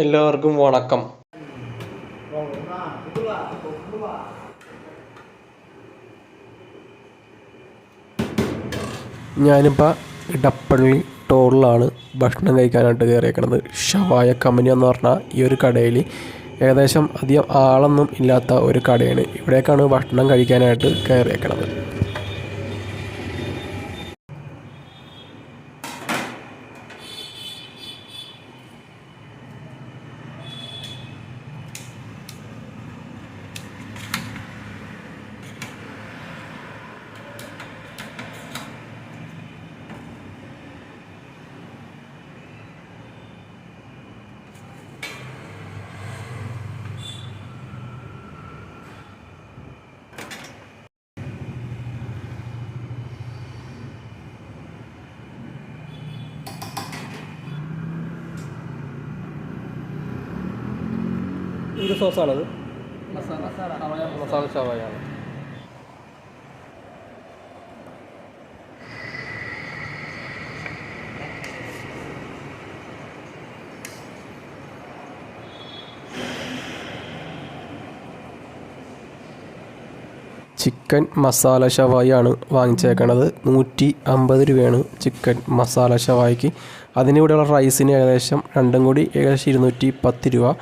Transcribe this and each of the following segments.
എല്ലാവർക്കും വണക്കം. ഞാനിപ്പോൾ ഇടപ്പള്ളി ടോളിലാണ് ഭക്ഷണം കഴിക്കാനായിട്ട് കയറിയേക്കണത്. ഷവായ കമ്പനി എന്ന് പറഞ്ഞാൽ ഈ ഒരു കടയിൽ ഏകദേശം അധികം ആളൊന്നും ഇല്ലാത്ത ഒരു കടയാണ്. ഇവിടേക്കാണ് ഭക്ഷണം കഴിക്കാനായിട്ട് കയറിയേക്കണത്. ഇത് സോസാണത്, മസാല ഷവായാണ്. ചിക്കൻ മസാല ഷവായിയാണ് വാങ്ങിച്ചേക്കണത്. 150 രൂപയാണ് ചിക്കൻ മസാല ഷവായിക്ക്. അതിനിവിടെയുള്ള റൈസിന് ഏകദേശം രണ്ടും കൂടി ഏകദേശം 210 രൂപ.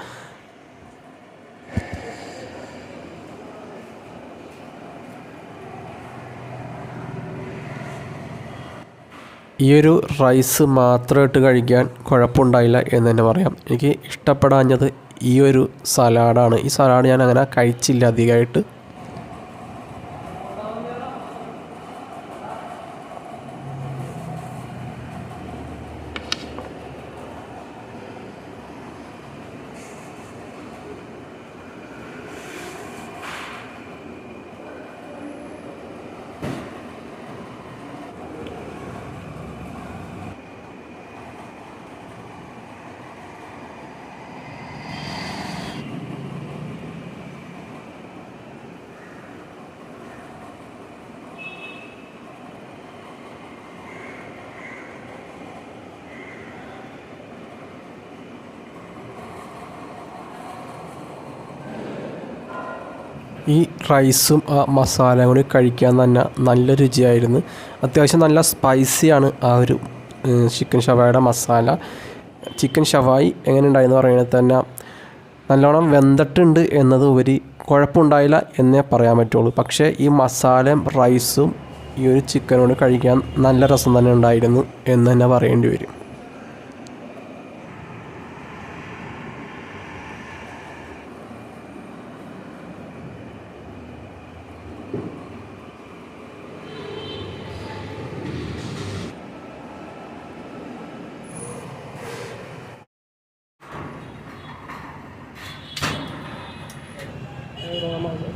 ഈ ഒരു റൈസ് മാത്രമായിട്ട് കഴിക്കാൻ കുഴപ്പമുണ്ടായില്ല എന്ന് തന്നെ പറയാം. എനിക്ക് ഇഷ്ടപ്പെടാഞ്ഞത് ഈ ഒരു സലാഡാണ്. ഈ സലാഡ് ഞാൻ അങ്ങനെ കഴിച്ചില്ല അധികമായിട്ട്. ഈ റൈസും ആ മസാലയും കൂടി കഴിക്കാൻ തന്നെ നല്ല രുചിയായിരുന്നു. അത്യാവശ്യം നല്ല സ്പൈസിയാണ് ആ ഒരു ചിക്കൻ ഷവായുടെ മസാല. ചിക്കൻ ഷവായി എങ്ങനെ ഉണ്ടായെന്ന് പറയുന്നത് തന്നെ നല്ലോണം വെന്തിട്ടുണ്ട് എന്നത് ഉപരി കുഴപ്പമുണ്ടായില്ല എന്നേ പറയാൻ പറ്റുള്ളൂ. പക്ഷേ ഈ മസാലയും റൈസും ഈ ഒരു ചിക്കനോട് കഴിക്കാൻ നല്ല രസം തന്നെ ഉണ്ടായിരുന്നു എന്ന് തന്നെ പറയേണ്ടി വരും.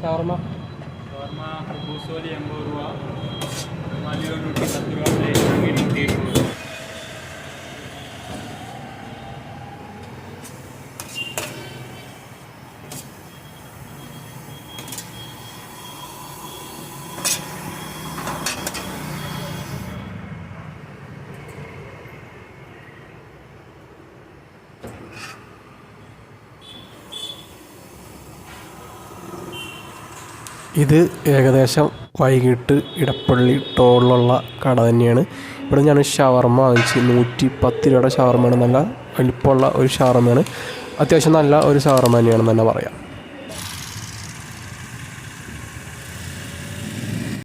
ഷവർമ ബൂസോലി 80 രൂപ, മല്ലിയോ 110 രൂപ, പ്ലേറ്റ് 120 രൂപ. ഇത് ഏകദേശം വൈകിട്ട് ഇടപ്പള്ളി ടോളിലുള്ള കട തന്നെയാണ്. ഇവിടെ ഞാൻ ഷവർമ വാങ്ങിച്ച് 110 രൂപയുടെ ഷവർമയാണ്. നല്ല വലിപ്പമുള്ള ഒരു ഷവർമയാണ്. അത്യാവശ്യം നല്ല ഒരു ഷവർമ തന്നെയാണെന്ന് തന്നെ പറയാം.